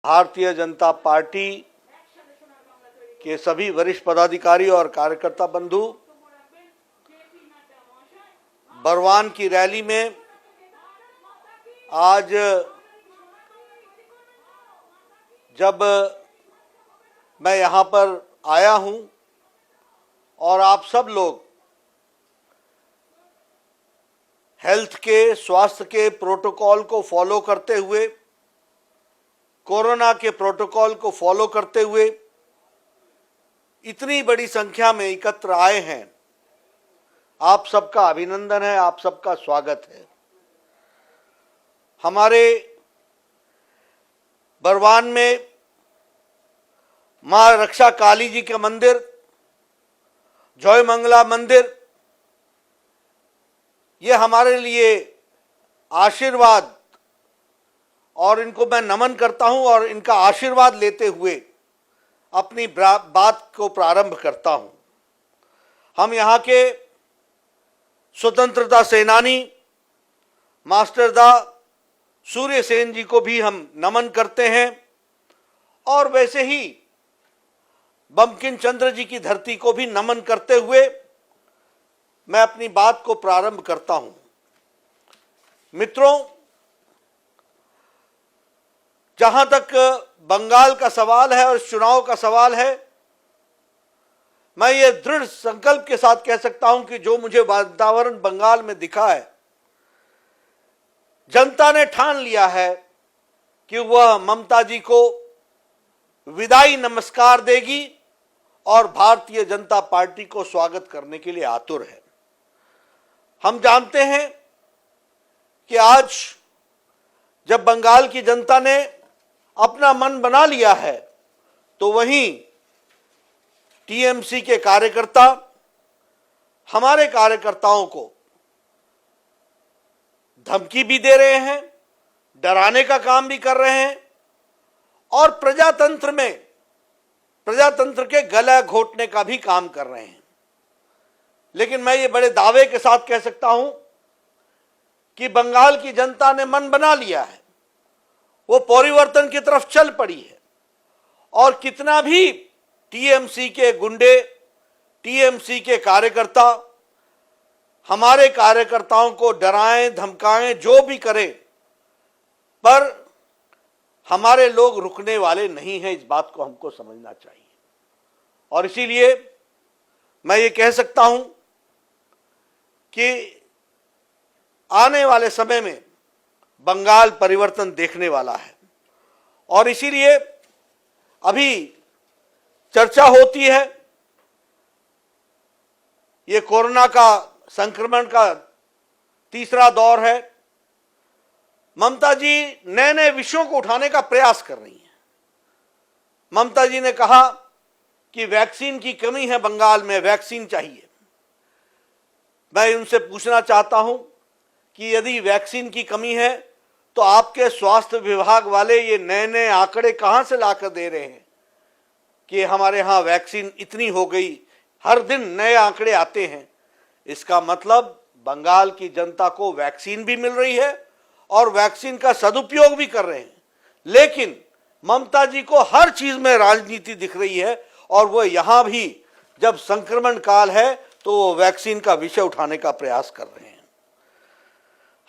Bharatiya Janata party के सभी वरिष्ठ पदाधिकारी और कार्यकर्ता बंधु बरवान की रैली में आज जब मैं यहाँ पर आया हूँ और आप सब लोग हेल्थ के, स्वास्थ्य के प्रोटोकॉल को फॉलो करते हुए, कोरोना के प्रोटोकॉल को फॉलो करते हुए इतनी बड़ी संख्या में एकत्र आए हैं, आप सबका अभिनंदन है, आप सबका स्वागत है। हमारे बरवान में मां रक्षा काली जी के मंदिर, जय मंगला मंदिर, ये हमारे लिए आशीर्वाद, और इनको मैं नमन करता हूं और इनका आशीर्वाद लेते हुए अपनी बात को प्रारंभ करता हूं। हम यहाँ के स्वतंत्रता सेनानी मास्टर दा सूर्य सेन जी को भी हम नमन करते हैं और वैसे ही बंकिम चंद्र जी की धरती को भी नमन करते हुए मैं अपनी बात को प्रारंभ करता हूं। मित्रों, जहां तक बंगाल का सवाल है और चुनाव का सवाल है, मैं ये दृढ़ संकल्प के साथ कह सकता हूं कि जो मुझे वातावरण बंगाल में दिखा है, जनता ने ठान लिया है कि वह ममता जी को विदाई नमस्कार देगी और भारतीय जनता पार्टी को स्वागत करने के लिए आतुर है। हम जानते हैं कि आज जब बंगाल की जनता ने अपना मन बना लिया है, तो वहीं टीएमसी के कार्यकर्ता हमारे कार्यकर्ताओं को धमकी भी दे रहे हैं, डराने का काम भी कर रहे हैं और प्रजातंत्र के गला घोटने का भी काम कर रहे हैं। लेकिन मैं ये बड़े दावे के साथ कह सकता हूं कि बंगाल की जनता ने मन बना लिया है, वो परिवर्तन की तरफ चल पड़ी है और कितना भी टीएमसी के गुंडे, टीएमसी के कार्यकर्ता हमारे कार्यकर्ताओं को डराएं, धमकाएं, जो भी करें, पर हमारे लोग रुकने वाले नहीं हैं। इस बात को हमको समझना चाहिए और इसीलिए मैं ये कह सकता हूं कि आने वाले समय में बंगाल परिवर्तन देखने वाला है और इसीलिए अभी चर्चा होती है, ये कोरोना का संक्रमण का तीसरा दौर है। ममता जी नए नए विषयों को उठाने का प्रयास कर रही हैं। ममता जी ने कहा कि वैक्सीन की कमी है बंगाल में, वैक्सीन चाहिए। मैं उनसे पूछना चाहता हूं कि यदि वैक्सीन की कमी है तो आपके स्वास्थ्य विभाग वाले ये नए नए आंकड़े कहां से लाकर दे रहे हैं कि हमारे यहां वैक्सीन इतनी हो गई, हर दिन नए आंकड़े आते हैं। इसका मतलब बंगाल की जनता को वैक्सीन भी मिल रही है और वैक्सीन का सदुपयोग भी कर रहे हैं, लेकिन ममता जी को हर चीज में राजनीति दिख रही है और वो यहां भी जब संक्रमण काल है तो वो वैक्सीन का विषय उठाने का प्रयास कर रहे हैं।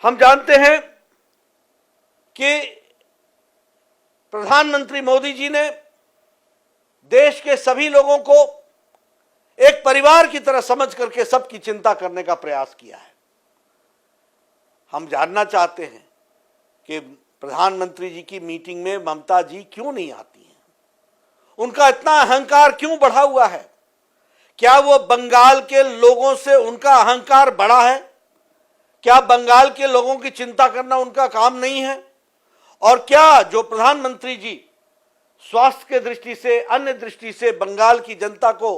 हम जानते हैं कि प्रधानमंत्री मोदी जी ने देश के सभी लोगों को एक परिवार की तरह समझ करके सबकी चिंता करने का प्रयास किया है। हम जानना चाहते हैं कि प्रधानमंत्री जी की मीटिंग में ममता जी क्यों नहीं आती हैं? उनका इतना अहंकार क्यों बढ़ा हुआ है? क्या वो बंगाल के लोगों से उनका अहंकार बढ़ा है? क्या बंगाल के लोगों की चिंता करना उनका काम नहीं है? और क्या जो प्रधानमंत्री जी स्वास्थ्य के दृष्टि से, अन्य दृष्टि से बंगाल की जनता को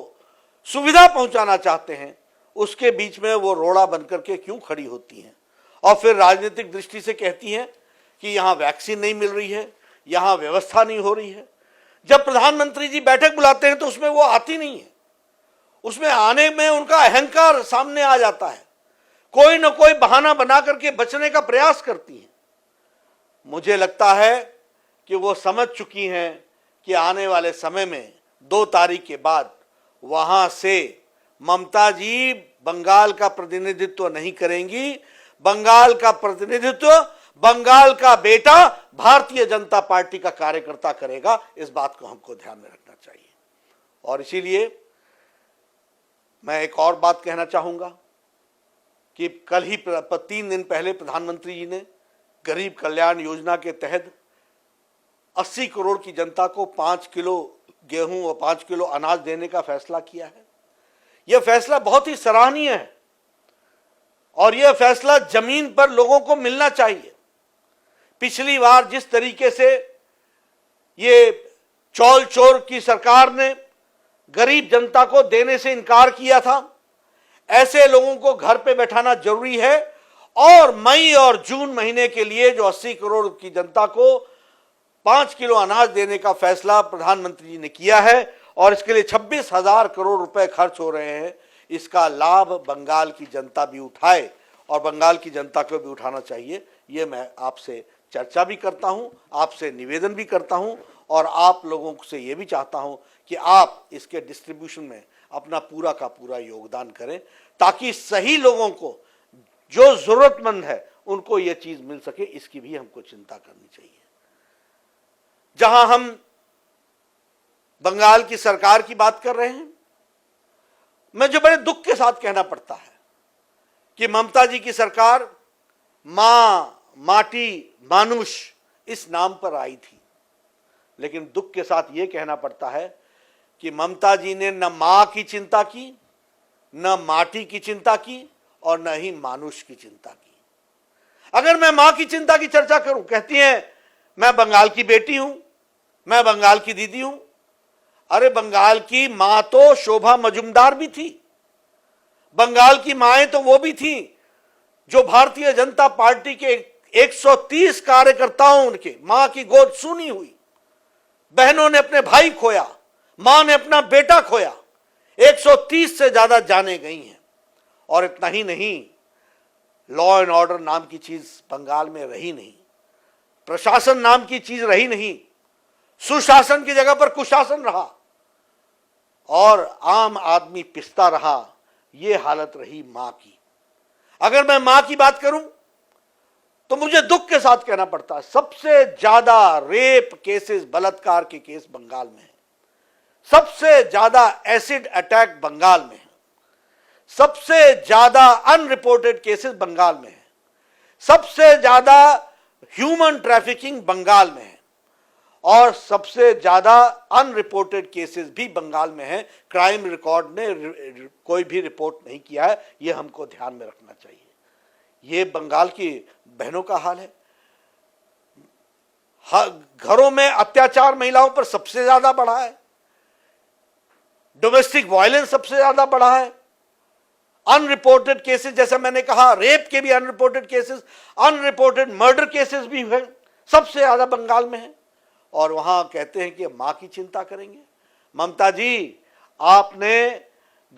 सुविधा पहुंचाना चाहते हैं, उसके बीच में वो रोड़ा बनकर के क्यों खड़ी होती हैं और फिर राजनीतिक दृष्टि से कहती हैं कि यहां वैक्सीन नहीं मिल रही है, यहां व्यवस्था नहीं हो रही है। जब प्रधानमंत्री जी बैठक बुलाते हैं तो उसमें वो आती नहीं है, उसमें आने में उनका अहंकार सामने आ जाता है, कोई ना कोई बहाना बना करके बचने का प्रयास करती हैं। मुझे लगता है कि वो समझ चुकी हैं कि आने वाले समय में 2 तारीख के बाद वहां से ममता जी बंगाल का प्रतिनिधित्व नहीं करेंगी। बंगाल का प्रतिनिधित्व बंगाल का बेटा भारतीय जनता पार्टी का कार्यकर्ता करेगा। इस बात को हमको ध्यान में रखना चाहिए। और इसीलिए मैं एक और बात कहना चाहूंगा कि कल ही 3 दिन पहले प्रधानमंत्री जी ने गरीब कल्याण योजना के तहत 80 करोड़ की जनता को 5 किलो गेहूं और 5 किलो अनाज देने का फैसला किया है। यह फैसला बहुत ही सराहनीय है और यह फैसला जमीन पर लोगों को मिलना चाहिए। पिछली बार जिस तरीके से ये चौल चोर की सरकार ने गरीब जनता को देने से इनकार किया था, ऐसे लोगों को घर पे बैठाना जरूरी है। और मई और जून महीने के लिए जो 80 करोड़ की जनता को 5 किलो अनाज देने का फैसला प्रधानमंत्री जी ने किया है और इसके लिए 26,000 करोड़ रुपए खर्च हो रहे हैं। इसका लाभ बंगाल की जनता भी उठाए और बंगाल की जनता को भी उठाना चाहिए। ये मैं आपसे चर्चा भी करता हूं, आपसे निवेदन भी करता हूं और आप लोगों से ये भी चाहता हूं कि आप इसके डिस्ट्रीब्यूशन में अपना पूरा का पूरा योगदान करें ताकि सही लोगों को जो जरूरतमंद है उनको ये चीज मिल सके। इसकी भी हमको चिंता करनी चाहिए। जहां हम बंगाल की सरकार की बात कर रहे हैं, मुझे बड़े दुख के साथ कहना पड़ता है कि ममता जी की सरकार मां, माटी, मानुष इस नाम पर आई थी, लेकिन दुख के साथ यह कहना पड़ता है कि ममता जी ने न मां की चिंता की, न माटी की चिंता की और न ही मानुष की चिंता की। अगर मैं मां की चिंता की चर्चा करूं, कहती हैं मैं बंगाल की बेटी हूं, मैं बंगाल की दीदी हूं। अरे बंगाल की मां तो शोभा मजुमदार भी थी। बंगाल की माएं तो वो भी थी जो भारतीय जनता पार्टी के 130 कार्यकर्ताओं के मां की गोद सूनी हुई। बहनों ने अपने भाई खोया, मां ने अपना बेटा खोया। 130 से ज्यादा जाने गई हैं। और इतना ही नहीं, लॉ एंड ऑर्डर नाम की चीज बंगाल में रही नहीं, प्रशासन नाम की चीज रही नहीं, सुशासन की जगह पर कुशासन रहा और आम आदमी पिसता रहा। यह हालत रही मां की। अगर मैं मां की बात करूं तो मुझे दुख के साथ कहना पड़ता है सबसे ज्यादा रेप केसेस, बलात्कार के केस बंगाल में है। सबसे ज्यादा एसिड अटैक बंगाल में है। सबसे ज्यादा अनरिपोर्टेड केसेस बंगाल में है। सबसे ज्यादा ह्यूमन ट्रैफिकिंग बंगाल में है और सबसे ज्यादा अनरिपोर्टेड केसेस भी बंगाल में है। क्राइम रिकॉर्ड ने कोई भी रिपोर्ट नहीं किया है। यह हमको ध्यान में रखना चाहिए। यह बंगाल की बहनों का हाल है। घरों में अत्याचार महिलाओं पर सबसे ज्यादा बढ़ा है। डोमेस्टिक वायलेंस सबसे ज्यादा बढ़ा है। अनरिपोर्टेड केसेस, जैसा मैंने कहा, रेप के भी unreported cases, unreported murder cases भी है, सबसे ज्यादा बंगाल में है। और वहां कहते हैं कि मां की चिंता करेंगे। ममता जी, आपने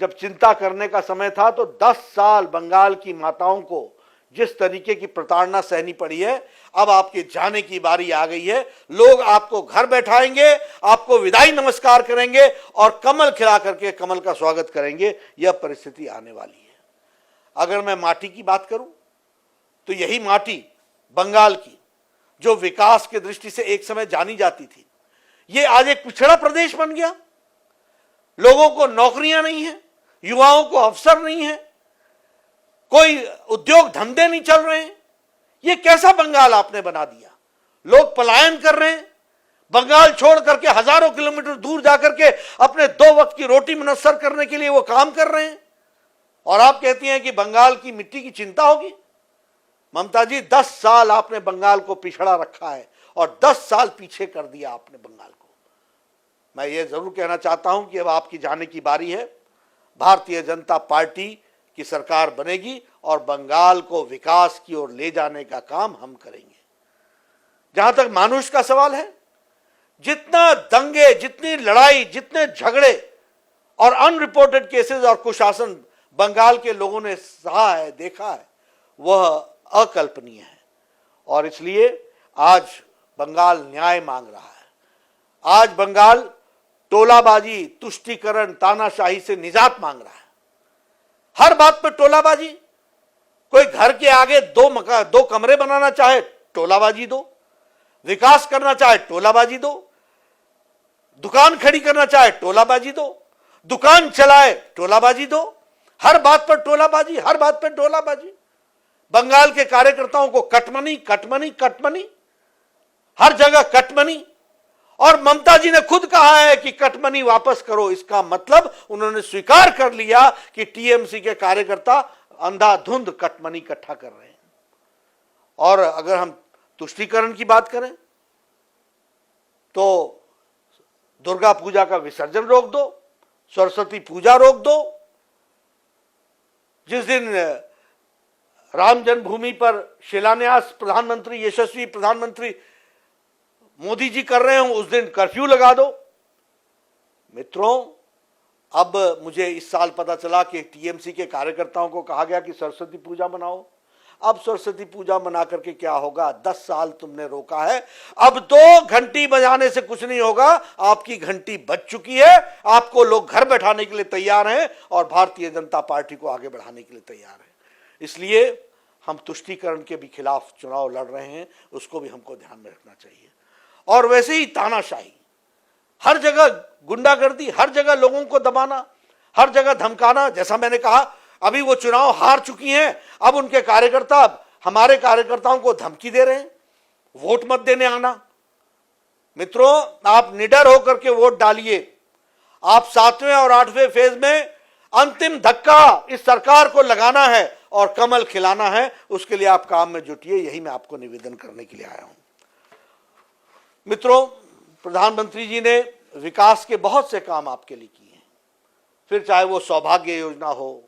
जब चिंता करने का समय था तो 10 साल बंगाल की माताओं को जिस तरीके की प्रताड़ना सहनी पड़ी है, अब आपके जाने की बारी आ गई है। लोग आपको घर बैठाएंगे, आपको विदाई नमस्कार करेंगे और कमल खिला करके कमल का स्वागत करेंगे। यह परिस्थिति आने वाली है। अगर मैं माटी की बात करूं तो यही माटी बंगाल की जो विकास की दृष्टि से एक समय जानी जाती थी, यह आज एक पिछड़ा प्रदेश बन गया। लोगों को नौकरियां नहीं है, युवाओं को अवसर नहीं है, कोई उद्योग धंधे नहीं चल रहे हैं। यह कैसा बंगाल आपने बना दिया। लोग पलायन कर रहे हैं। बंगाल छोड़ करके हजारों किलोमीटर दूर जाकर के अपने 2 वक्त की रोटी मुनस्सर करने के लिए वो काम कर रहे हैं और आप कहती हैं कि बंगाल की मिट्टी की चिंता होगी। ममता जी, 10 साल आपने बंगाल को पिछड़ा रखा है और 10 साल पीछे कर दिया आपने बंगाल को। मैं ये जरूर कहना चाहता हूं कि अब आपकी जाने की बारी है। भारतीय जनता पार्टी की सरकार बनेगी और बंगाल को विकास की ओर ले जाने का काम हम करेंगे। जहां तक मानुष का सवाल है, जितना दंगे, जितनी लड़ाई, जितने झगड़े और अनरिपोर्टेड केसेस और कुशासन बंगाल के लोगों ने सहा है, देखा है, वह अकल्पनीय है। और इसलिए आज बंगाल न्याय मांग रहा है। आज बंगाल टोलाबाजी, तुष्टीकरण, तानाशाही से निजात मांग रहा है। हर बात पर टोलाबाजी। कोई घर के आगे दो कमरे बनाना चाहे टोलाबाजी दो, विकास करना चाहे टोलाबाजी दो, दुकान खड़ी करना चाहे टोलाबाजी दो, दुकान चलाए टोलाबाजी दो। हर बात पर टोलाबाजी, हर बात पर टोलाबाजी। बंगाल के कार्यकर्ताओं को कटमनी कटमनी कटमनी, हर जगह कटमनी। और ममता जी ने खुद कहा है कि कटमनी वापस करो। इसका मतलब उन्होंने स्वीकार कर लिया कि टीएमसी के कार्यकर्ता अंधाधुंध कटमनी इकट्ठा कर रहे हैं। और अगर हम तुष्टीकरण की बात करें तो दुर्गा पूजा का विसर्जन रोक दो, सरस्वती पूजा रोक दो। जिस दिन राम जन्मभूमि पर शिलान्यास प्रधानमंत्री, यशस्वी प्रधानमंत्री मोदी जी कर रहे हो, उस दिन कर्फ्यू लगा दो। मित्रों, अब मुझे इस साल पता चला कि टीएमसी के कार्यकर्ताओं को कहा गया कि सरस्वती पूजा मनाओ। अब सरस्वती पूजा मना करके क्या होगा? 10 साल तुमने रोका है, अब तो घंटी बजाने से कुछ नहीं होगा। आपकी घंटी बज चुकी है, आपको लोग घर बैठाने के लिए तैयार हैं और भारतीय जनता पार्टी को आगे बढ़ाने के लिए तैयार है। इसलिए हम तुष्टीकरण के भी खिलाफ चुनाव लड़ रहे हैं, उसको भी हमको ध्यान में रखना चाहिए। और वैसे ही तानाशाही, हर जगह गुंडागर्दी, हर जगह लोगों को दबाना, हर जगह धमकाना। जैसा मैंने कहा, अभी वो चुनाव हार चुकी हैं, अब उनके कार्यकर्ता हमारे कार्यकर्ताओं को धमकी दे रहे हैं, वोट मत देने आना। मित्रों, आप निडर होकर के वोट डालिए। आप 7वें और 8वें फेज में अंतिम धक्का इस सरकार को लगाना है और कमल खिलाना है। उसके लिए आप काम में जुटिए, यही मैं आपको निवेदन करने के लिए आया हूं। मित्रों, प्रधानमंत्री जी ने विकास के बहुत से काम आपके लिए किए हैं। फिर चाहे वो सौभाग्य योजना हो,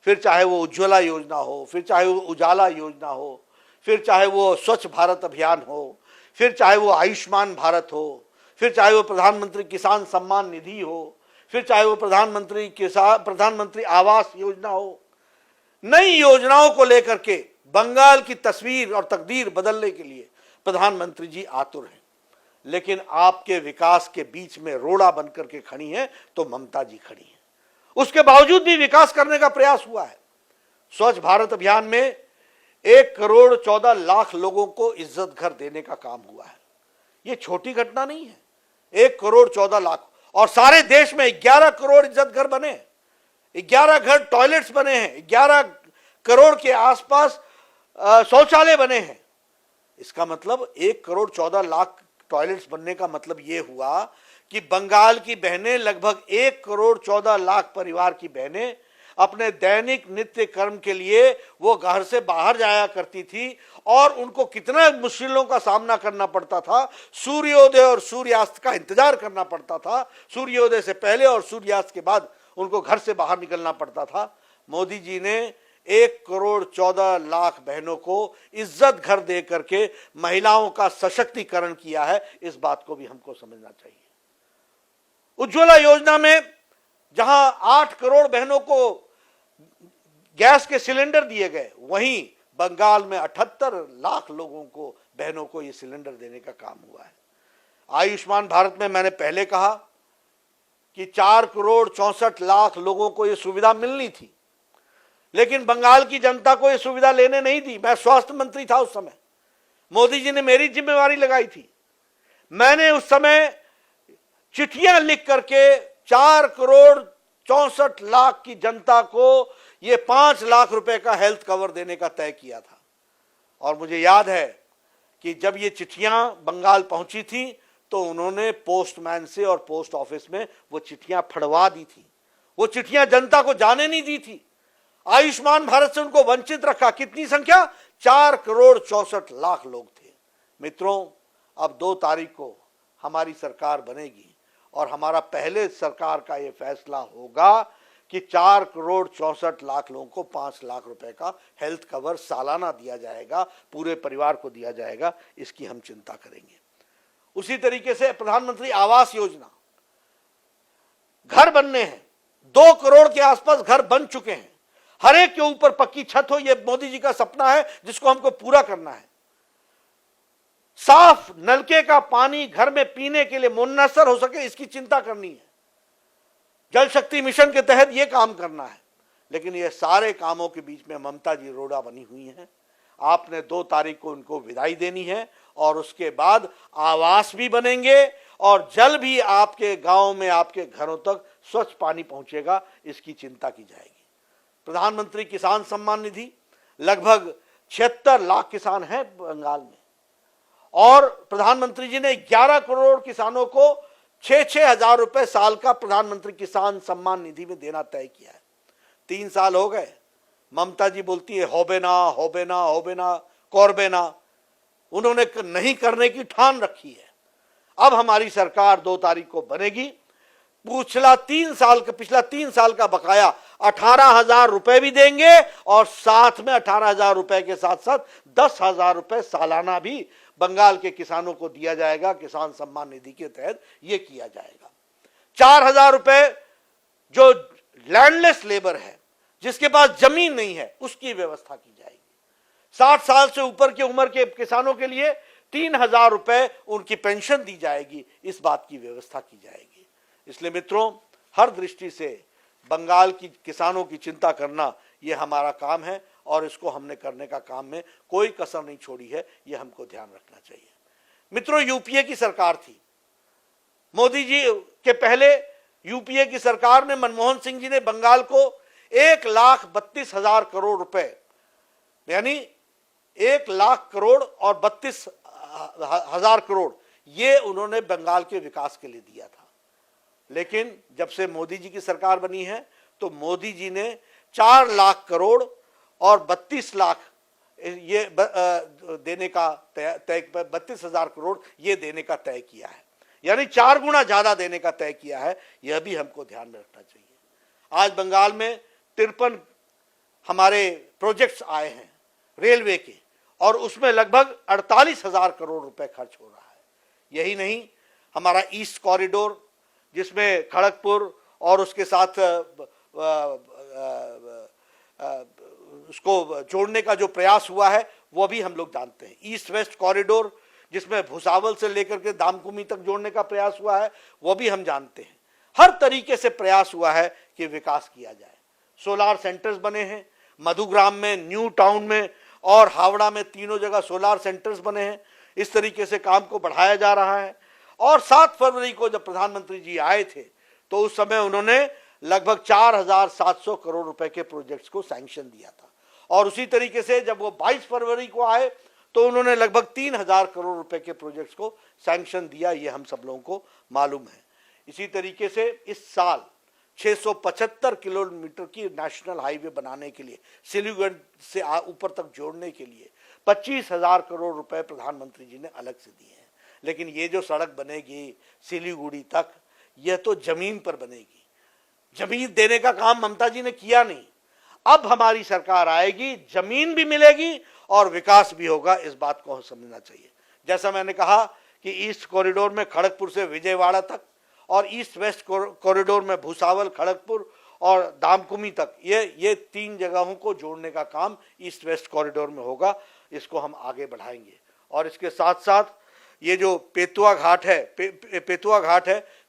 फिर चाहे वो उज्ज्वला योजना हो, फिर चाहे वो उजाला योजना हो, फिर चाहे वो स्वच्छ भारत अभियान हो, फिर चाहे वो आयुष्मान भारत हो, फिर चाहे वो प्रधानमंत्री किसान सम्मान निधि हो, फिर चाहे वो प्रधानमंत्री आवास योजना हो। नई योजनाओं को लेकर के बंगाल की तस्वीर और तकदीर बदलने के लिए प्रधानमंत्री जी आतुर हैं। लेकिन आपके विकास के बीच में रोड़ा बनकर के खड़ी हैं तो ममता जी खड़ी हैं। उसके बावजूद भी विकास करने का प्रयास हुआ है। स्वच्छ भारत अभियान में 1,14,00,000 लोगों को इज्जत घर देने का काम हुआ है। यह छोटी घटना नहीं है। 1,14,00,000 और सारे देश में 11 करोड़ इज्जत घर बने, 11 घर टॉयलेट्स बने हैं, 11 करोड़ के आसपास शौचालय बने हैं। इसका मतलब 1,14,00,000 टॉयलेट्स बनने का मतलब यह हुआ कि बंगाल की बहनें, लगभग 1,14,00,000 परिवार की बहनें अपने दैनिक नित्य कर्म के लिए वो घर से बाहर जाया करती थी और उनको कितना मुश्किलों का सामना करना पड़ता था। सूर्योदय और सूर्यास्त का इंतजार करना पड़ता था। सूर्योदय से पहले और सूर्यास्त के बाद उनको घर से बाहर निकलना पड़ता था। मोदी जी ने 1,14,00,000 बहनों को इज्जत घर दे करके महिलाओं का सशक्तिकरण किया है। इस बात को भी हमको समझना चाहिए। उज्ज्वला योजना में जहां 8 करोड़ बहनों को गैस के सिलेंडर दिए गए, वहीं बंगाल में 78 लाख लोगों को, बहनों को यह सिलेंडर देने का काम हुआ है। आयुष्मान भारत में मैंने पहले कहा कि 4,64,00,000 लोगों को यह सुविधा मिलनी थी, लेकिन बंगाल की जनता को यह सुविधा लेने नहीं दी। मैं स्वास्थ्य मंत्री था उस समय, मोदी जी ने मेरी जिम्मेवारी लगाई थी। मैंने उस समय चिट्ठियां लिख करके 4,64,00,000 की जनता को ये 5 लाख रुपए का हेल्थ कवर देने का तय किया था। और मुझे याद है कि जब ये चिट्ठियां बंगाल पहुंची थी तो उन्होंने पोस्टमैन से और पोस्ट ऑफिस में वो चिट्ठियां फड़वा दी थी। वो चिट्ठियां जनता को जाने नहीं दी थी। आयुष्मान भारत से उनको वंचित रखा। कितनी संख्या? 4,64,00,000 लोग थे। मित्रों, अब 2 तारीख को हमारी सरकार बनेगी और हमारा पहले सरकार का यह फैसला होगा कि 4,64,00,000 लोगों को 5 लाख रुपए का हेल्थ कवर सालाना दिया जाएगा, पूरे परिवार को दिया जाएगा। इसकी हम चिंता करेंगे। उसी तरीके से प्रधानमंत्री आवास योजना, घर बनने हैं, 2 करोड़ के आसपास घर बन चुके हैं। हर एक के ऊपर पक्की छत हो, यह मोदी जी का सपना है जिसको हमको पूरा करना है। साफ नलके का पानी घर में पीने के लिए मुयस्सर हो सके, इसकी चिंता करनी है। जल शक्ति मिशन के तहत यह काम करना है। लेकिन ये सारे कामों के बीच में ममता जी रोड़ा बनी हुई हैं। आपने 2 तारीख को उनको विदाई देनी है और उसके बाद आवास भी बनेंगे और जल भी आपके गांव में, आपके घरों तक स्वच्छ पानी पहुंचेगा, इसकी चिंता की जाएगी। प्रधानमंत्री किसान सम्मान निधि, लगभग 76 लाख किसान हैं बंगाल में और प्रधानमंत्री जी ने 11 करोड़ किसानों को 6-6 हजार रुपए साल का प्रधानमंत्री किसान सम्मान निधि में देना तय किया है। 3 साल हो गए, ममता जी बोलती है होबे ना होबे ना होबे ना कौरबे ना, उन्होंने नहीं करने की ठान रखी है। अब हमारी सरकार 2 तारीख को बनेगी, पिछला 3 साल का बकाया 18,000 रुपए भी देंगे और साथ में 18,000 रुपए के साथ साथ 10,000 रुपए सालाना भी बंगाल के किसानों को दिया जाएगा। किसान सम्मान निधि के तहत यह किया जाएगा। 4,000 रुपए जो लैंडलेस लेबर है, जिसके पास जमीन नहीं है, उसकी व्यवस्था की जाएगी। 60 साल से ऊपर की उम्र के किसानों के लिए 3,000 रुपए उनकी पेंशन दी जाएगी, इस बात की व्यवस्था की जाएगी। इसलिए मित्रों, हर दृष्टि से बंगाल की किसानों की चिंता करना यह हमारा काम है और इसको हमने करने का काम में कोई कसर नहीं छोड़ी है, यह हमको ध्यान रखना चाहिए। मित्रों, यूपीए की सरकार थी, मोदी जी के पहले यूपीए की सरकार ने, मनमोहन सिंह जी ने बंगाल को 1,32,000 करोड़ रुपए, यानी 1 लाख करोड़ और 32,000 करोड़, ये उन्होंने बंगाल के विकास के लिए दिया था। लेकिन जब से मोदी जी की सरकार बनी है तो मोदी जी ने 4 लाख करोड़ और 32 लाख ये देने का तय 32,000 करोड़ ये देने का तय किया है, यानी 4 गुना ज्यादा देने का तय किया है। यह भी हमको ध्यान में रखना चाहिए। आज बंगाल में 53 हमारे प्रोजेक्ट्स आए हैं रेलवे के और उसमें लगभग 48,000 करोड़ रुपए खर्च हो रहा है। यही नहीं, हमारा ईस्ट कॉरिडोर, जिसमें खड़गपुर और उसके साथ उसको जोड़ने का जो प्रयास हुआ है वो भी हम लोग जानते हैं। ईस्ट वेस्ट कॉरिडोर, जिसमें भुसावल से लेकर के दामकुमी तक जोड़ने का प्रयास हुआ है, वो भी हम जानते हैं। हर तरीके से प्रयास हुआ है कि विकास किया जाए। सोलार सेंटर्स बने हैं, मधुग्राम में, न्यू टाउन में और हावड़ा में, तीनों जगह सोलार सेंटर्स बने हैं। इस तरीके से काम को बढ़ाया जा रहा है। और 7 फरवरी को जब प्रधानमंत्री जी आए थे तो उस समय उन्होंने लगभग 4,700 करोड़ रुपए के प्रोजेक्ट्स को सैंक्शन दिया था और उसी तरीके से जब वो 22 फरवरी को आए तो उन्होंने लगभग 3,000 करोड़ रुपए के प्रोजेक्ट्स को सैंक्शन दिया। ये हम सब लोगों को मालूम है। इसी तरीके से इस साल 675 किलोमीटर की नेशनल हाईवे बनाने के लिए, सिलीगुड़ी से ऊपर तक जोड़ने के लिए 25,000 करोड़ रुपए प्रधानमंत्री जी ने अलग से दिए हैं। लेकिन ये जो सड़क बनेगी सिलीगुड़ी तक, यह तो जमीन पर बनेगी। जमीन देने का काम ममता जी ने किया नहीं। अब हमारी सरकार आएगी, जमीन भी मिलेगी और विकास भी होगा, इस बात को समझना चाहिए। जैसा मैंने कहा कि ईस्ट कॉरिडोर में खड़गपुर से विजयवाड़ा तक और ईस्ट वेस्ट कॉरिडोर में भुसावल, खड़गपुर और दामकुमी तक, ये 3 जगहों को जोड़ने का काम ईस्ट वेस्ट कॉरिडोर में होगा। इसको हम आगे बढ़ाएंगे। और इसके साथ साथ ये जो पेतुआ घाट है,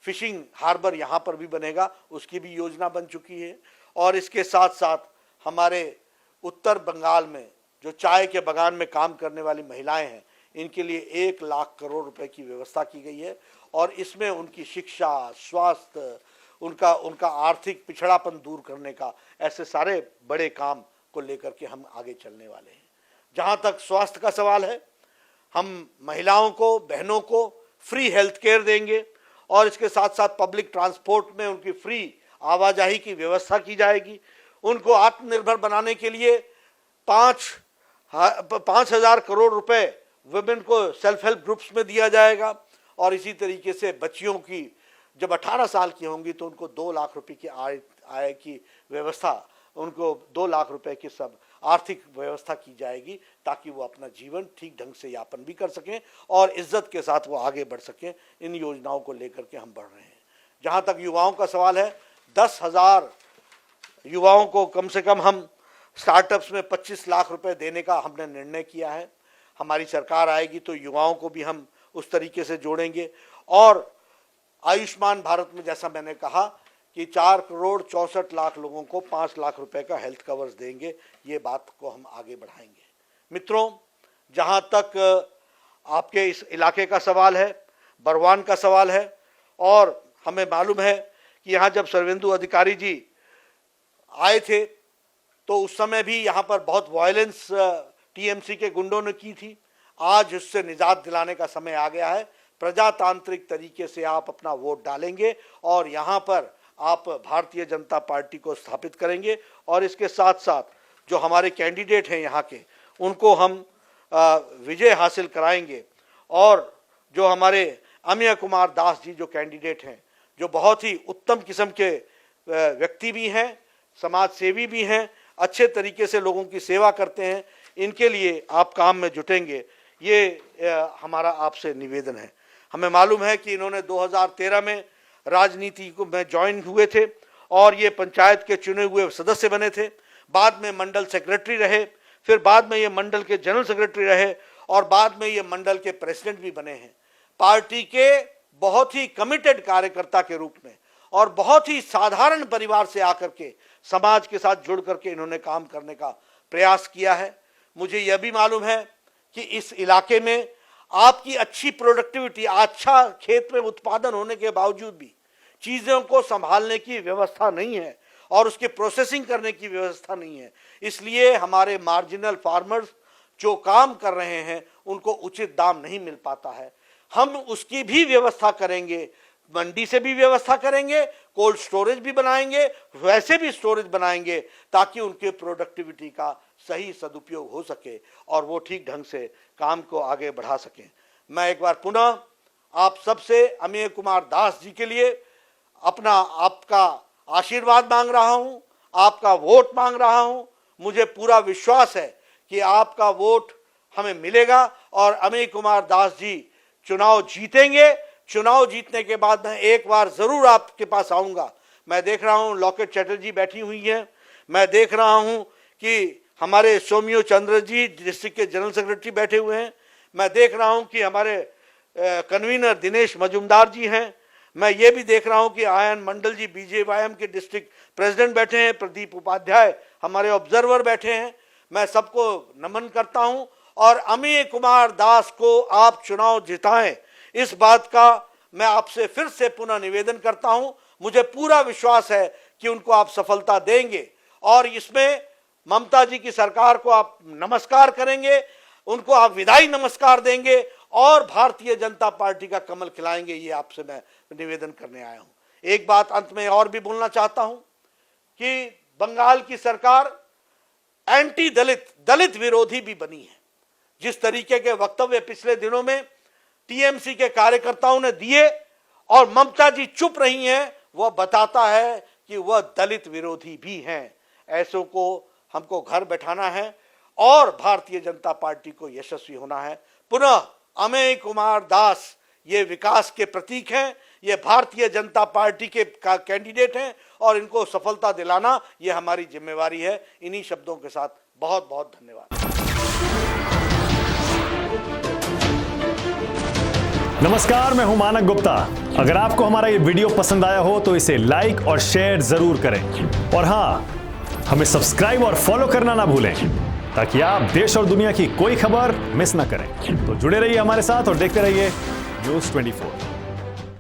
फिशिंग हार्बर यहाँ पर भी बनेगा, उसकी भी योजना बन चुकी है। और इसके साथ साथ हमारे उत्तर बंगाल में जो चाय के बागान में काम करने वाली महिलाएं हैं, इनके लिए 1 लाख करोड़ रुपए की व्यवस्था की गई है और इसमें उनकी शिक्षा, स्वास्थ्य, उनका आर्थिक पिछड़ापन दूर करने का, ऐसे सारे बड़े काम को लेकर के हम आगे चलने वाले हैं। जहाँ तक स्वास्थ्य का सवाल है, हम महिलाओं को, बहनों को फ्री हेल्थ केयर देंगे और इसके साथ साथ पब्लिक ट्रांसपोर्ट में उनकी फ्री आवाजाही की व्यवस्था की जाएगी। उनको आत्मनिर्भर बनाने के लिए 5,000 करोड़ रुपए वुमेन को सेल्फ हेल्प ग्रुप्स में दिया जाएगा। और इसी तरीके से बच्चियों की जब 18 साल की होंगी तो उनको 2 लाख रुपए की आय की व्यवस्था, उनको 2 लाख रुपए की सब आर्थिक व्यवस्था की जाएगी ताकि वो अपना जीवन ठीक ढंग से यापन भी कर सकें और इज्जत के साथ वो आगे बढ़ सकें। इन योजनाओं को लेकर के हम बढ़ रहे हैं। जहाँ तक युवाओं का सवाल है, 10,000 युवाओं को कम से कम हम स्टार्टअप्स में 25 लाख रुपए देने का हमने निर्णय किया है। हमारी सरकार आएगी तो युवाओं को भी हम उस तरीके से जोड़ेंगे। और आयुष्मान भारत में जैसा मैंने कहा कि 4,64,00,000 लोगों को 5 लाख रुपए का हेल्थ कवर्स देंगे, ये बात को हम आगे बढ़ाएंगे। मित्रों, जहां तक आपके इस इलाके का सवाल है, बरवान का सवाल है, और हमें मालूम है कि यहाँ जब सर्वेंदु अधिकारी जी आए थे तो उस समय भी यहाँ पर बहुत वायलेंस टीएमसी के गुंडों ने की थी। आज उससे निजात दिलाने का समय आ गया है। प्रजातांत्रिक तरीके से आप अपना वोट डालेंगे और यहाँ पर आप भारतीय जनता पार्टी को स्थापित करेंगे, और इसके साथ साथ जो हमारे कैंडिडेट हैं यहाँ के, उनको हम विजय हासिल कराएंगे। और जो हमारे अमेय कुमार दास जी जो कैंडिडेट हैं, जो बहुत ही उत्तम किस्म के व्यक्ति भी हैं, समाज सेवी भी हैं, अच्छे तरीके से लोगों की सेवा करते हैं, इनके लिए आप काम में जुटेंगे, ये हमारा आपसे निवेदन है। हमें मालूम है कि इन्होंने 2013 में राजनीति को में ज्वाइन हुए थे और ये पंचायत के चुने हुए सदस्य बने थे, बाद में मंडल सेक्रेटरी रहे, फिर बाद में ये मंडल के जनरल सेक्रेटरी रहे और बाद में ये मंडल के प्रेसिडेंट भी बने हैं। पार्टी के बहुत ही कमिटेड कार्यकर्ता के रूप में और बहुत ही साधारण परिवार से आकर के समाज के साथ जुड़ करके इन्होंने काम करने का प्रयास किया है। मुझे यह भी मालूम है कि इस इलाके में आपकी अच्छी प्रोडक्टिविटी, अच्छा खेत में उत्पादन होने के बावजूद भी चीज़ों को संभालने की व्यवस्था नहीं है और उसके प्रोसेसिंग करने की व्यवस्था नहीं है। इसलिए हमारे मार्जिनल फार्मर्स जो काम कर रहे हैं उनको उचित दाम नहीं मिल पाता है। हम उसकी भी व्यवस्था करेंगे, मंडी से भी व्यवस्था करेंगे, कोल्ड स्टोरेज भी बनाएंगे, वैसे भी स्टोरेज बनाएंगे ताकि उनके प्रोडक्टिविटी का सही सदुपयोग हो सके और वो ठीक ढंग से काम को आगे बढ़ा सकें। मैं एक बार पुनः आप सबसे अमेय कुमार दास जी के लिए आपका आशीर्वाद मांग रहा हूं, आपका वोट मांग रहा हूं। मुझे पूरा विश्वास है कि आपका वोट हमें मिलेगा और अमेय कुमार दास जी चुनाव जीतेंगे। चुनाव जीतने के बाद मैं एक बार जरूर आपके पास आऊंगा। मैं देख रहा हूं लॉकेट चैटर्जी बैठी हुई हैं, मैं देख रहा हूं कि हमारे सौम्यो चंद्र जी डिस्ट्रिक्ट के जनरल सेक्रेटरी बैठे हुए हैं, मैं देख रहा हूं कि हमारे कन्वीनर दिनेश मजुमदार जी हैं, मैं ये भी देख रहा हूं कि आयन मंडल जी बीजेवाईएम के डिस्ट्रिक्ट प्रेसिडेंट बैठे हैं, प्रदीप उपाध्याय हमारे ऑब्जर्वर बैठे हैं। मैं सबको नमन करता हूं और अमेय कुमार दास को आप चुनाव जिताएं, इस बात का मैं आपसे फिर से पुनः निवेदन करता हूं। मुझे पूरा विश्वास है कि उनको आप सफलता देंगे और इसमें ममता जी की सरकार को आप नमस्कार करेंगे, उनको आप विदाई नमस्कार देंगे और भारतीय जनता पार्टी का कमल खिलाएंगे। ये आपसे मैं निवेदन करने आया हूं। एक बात अंत में और भी बोलना चाहता हूं कि बंगाल की सरकार एंटी दलित विरोधी भी बनी है। जिस तरीके के वक्तव्य पिछले दिनों में टीएमसी के कार्यकर्ताओं ने दिए और ममता जी चुप रही हैं, वह बताता है कि वह दलित विरोधी भी हैं। ऐसों को हमको घर बैठाना है और भारतीय जनता पार्टी को यशस्वी होना है। पुनः अमेय कुमार दास ये विकास के प्रतीक हैं, ये भारतीय जनता पार्टी के कैंडिडेट हैं और इनको सफलता दिलाना ये हमारी जिम्मेवारी है। इन्हीं शब्दों के साथ बहुत बहुत धन्यवाद। नमस्कार, मैं हूं मानक गुप्ता। अगर आपको हमारा ये वीडियो पसंद आया हो तो इसे लाइक और शेयर जरूर करें और हाँ, हमें सब्सक्राइब और फॉलो करना ना भूलें ताकि आप देश और दुनिया की कोई खबर मिस ना करें। तो जुड़े रहिए हमारे साथ और देखते रहिए न्यूज़ 24।